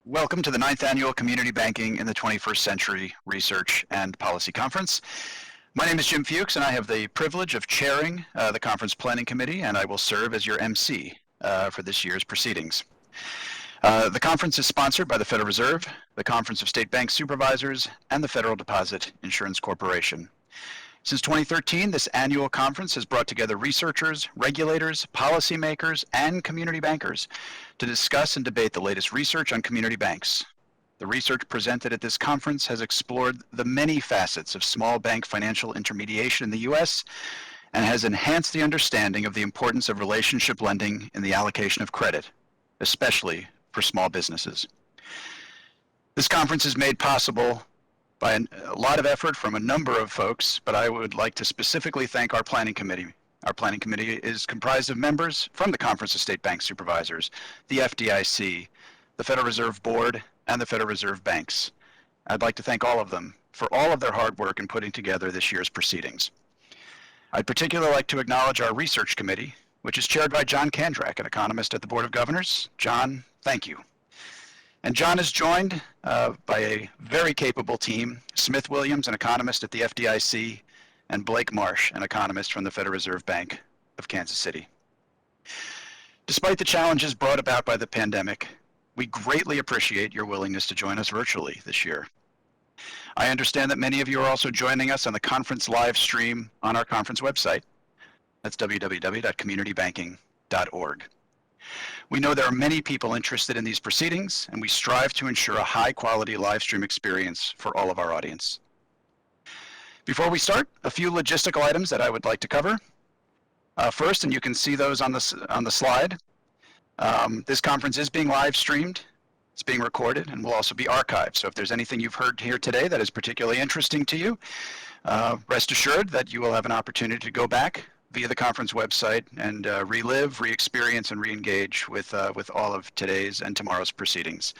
Welcome to the 9th Annual Community Banking in the 21st Century Research and Policy Conference. My name is Jim Fuchs, and I have the privilege of chairing the Conference Planning Committee, and I will serve as your MC for this year's proceedings. The conference is sponsored by the Federal Reserve, the Conference of State Bank Supervisors, and the Federal Deposit Insurance Corporation. Since 2013, this annual conference has brought together researchers, regulators, policymakers, and community bankers to discuss and debate the latest research on community banks. The research presented at this conference has explored the many facets of small bank financial intermediation in the U.S. and has enhanced the understanding of the importance of relationship lending in the allocation of credit, especially for small businesses. This conference is made possible by a lot of effort from a number of folks, but I would like to specifically thank our planning committee. Our planning committee is comprised of members from the Conference of State Bank Supervisors, the FDIC, the Federal Reserve Board, and the Federal Reserve Banks. I'd like to thank all of them for all of their hard work in putting together this year's proceedings. I'd particularly like to acknowledge our research committee, which is chaired by John Kandrak, an economist at the Board of Governors. John, thank you. And John is joined by a very capable team, Smith Williams, an economist at the FDIC, and Blake Marsh, an economist from the Federal Reserve Bank of Kansas City. Despite the challenges brought about by the pandemic, we greatly appreciate your willingness to join us virtually this year. I understand that many of you are also joining us on the conference live stream on our conference website. That's www.communitybanking.org. We know there are many people interested in these proceedings, and we strive to ensure a high-quality live stream experience for all of our audience. Before we start, a few logistical items that I would like to cover. First, and you can see those on the slide, this conference is being live streamed. It's being recorded and will also be archived. So if there's anything you've heard here today that is particularly interesting to you, rest assured that you will have an opportunity to go back via the conference website and relive, re-experience, and re-engage with all of today's and tomorrow's proceedings.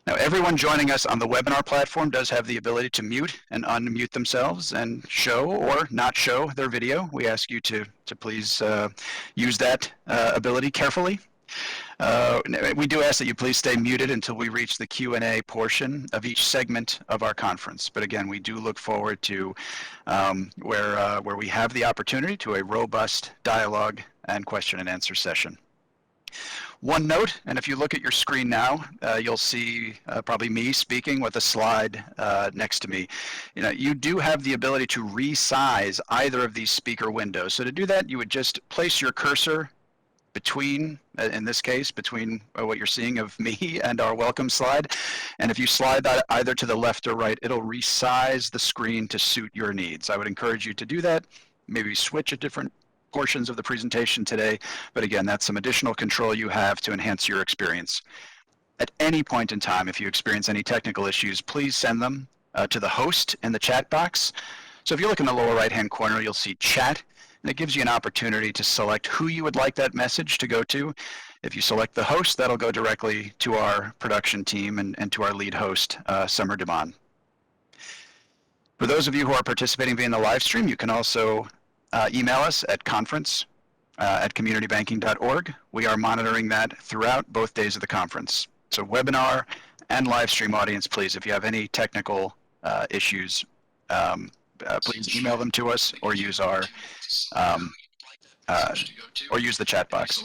Now, everyone joining us on the webinar platform does have the ability to mute and unmute themselves and show or not show their video. We ask you to please use that ability carefully. We do ask that you please stay muted until we reach the Q&A portion of each segment of our conference. But again, we do look forward to where we have the opportunity to a robust dialogue and question and answer session. One note, and if you look at your screen now, you'll see probably me speaking with a slide next to me. You do have the ability to resize either of these speaker windows. So to do that, you would just place your cursor between, in this case, between what you're seeing of me and our welcome slide. And if you slide that either to the left or right, it'll resize the screen to suit your needs. I would encourage you to do that, maybe switch at different portions of the presentation today. But again, that's some additional control you have to enhance your experience. At any point in time, if you experience any technical issues, please send them to the host in the chat box. So if you look in the lower right-hand corner, you'll see chat. And it gives you an opportunity to select who you would like that message to go to. If you select the host, that'll go directly to our production team and to our lead host, Summer Duman. For those of you who are participating via the live stream, you can also email us at conference@communitybanking.org. We are monitoring that throughout both days of the conference. So webinar and live stream audience, please, if you have any technical issues, please email them to us or use our or use the chat box.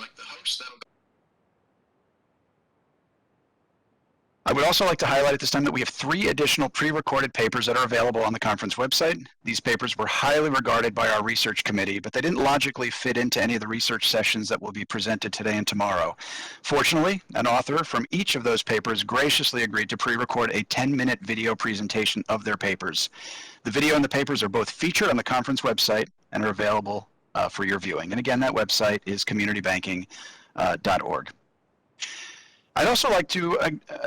I would also like to highlight at this time that we have 3 additional pre-recorded papers that are available on the conference website. These papers were highly regarded by our research committee, but they didn't logically fit into any of the research sessions that will be presented today and tomorrow. Fortunately, an author from each of those papers graciously agreed to pre-record a 10-minute video presentation of their papers. The video and the papers are both featured on the conference website and are available for your viewing. And again, that website is communitybanking.org. I'd also like to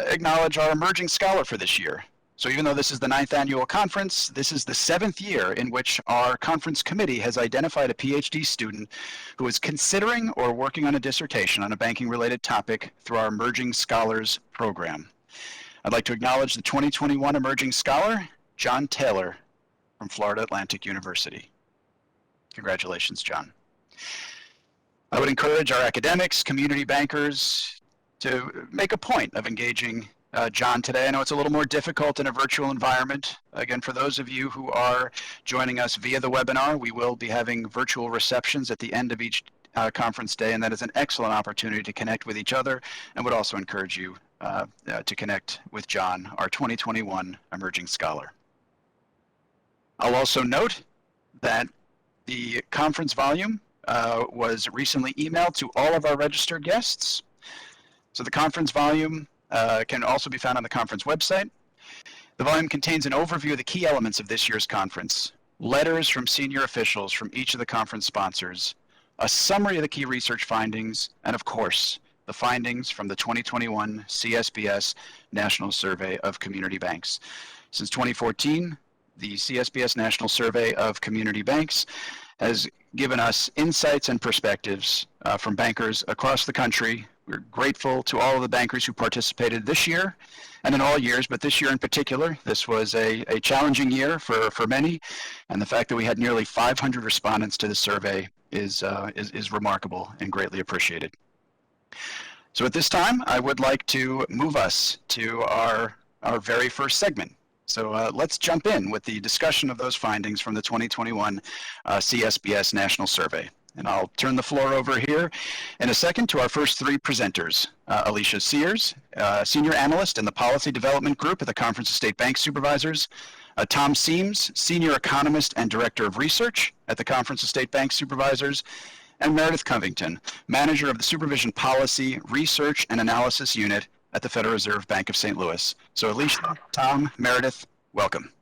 acknowledge our emerging scholar for this year. So even though this is the 9th annual conference, this is the 7th year in which our conference committee has identified a PhD student who is considering or working on a dissertation on a banking-related topic through our Emerging Scholars program. I'd like to acknowledge the 2021 Emerging Scholar, John Taylor from Florida Atlantic University. Congratulations, John. I would encourage our academics, community bankers, to make a point of engaging John today. I know it's a little more difficult in a virtual environment. Again, for those of you who are joining us via the webinar, we will be having virtual receptions at the end of each conference day, and that is an excellent opportunity to connect with each other, and would also encourage you to connect with John, our 2021 Emerging Scholar. I'll also note that the conference volume was recently emailed to all of our registered guests. So the conference volume can also be found on the conference website. The volume contains an overview of the key elements of this year's conference, letters from senior officials from each of the conference sponsors, a summary of the key research findings, and of course, the findings from the 2021 CSBS National Survey of Community Banks. Since 2014, the CSBS National Survey of Community Banks has given us insights and perspectives from bankers across the country. We're grateful to all of the bankers who participated this year and in all years, but this year in particular. This was a challenging year for many, and the fact that we had nearly 500 respondents to the survey is remarkable and greatly appreciated. So at this time, I would like to move us to our very first segment. So let's jump in with the discussion of those findings from the 2021 CSBS National Survey. And I'll turn the floor over here in a second to our first three presenters. Alicia Sears, Senior Analyst in the Policy Development Group at the Conference of State Bank Supervisors. Tom Seams, Senior Economist and Director of Research at the Conference of State Bank Supervisors. And Meredith Covington, Manager of the Supervision Policy, Research and Analysis Unit at the Federal Reserve Bank of St. Louis. So Alicia, Tom, Meredith, welcome.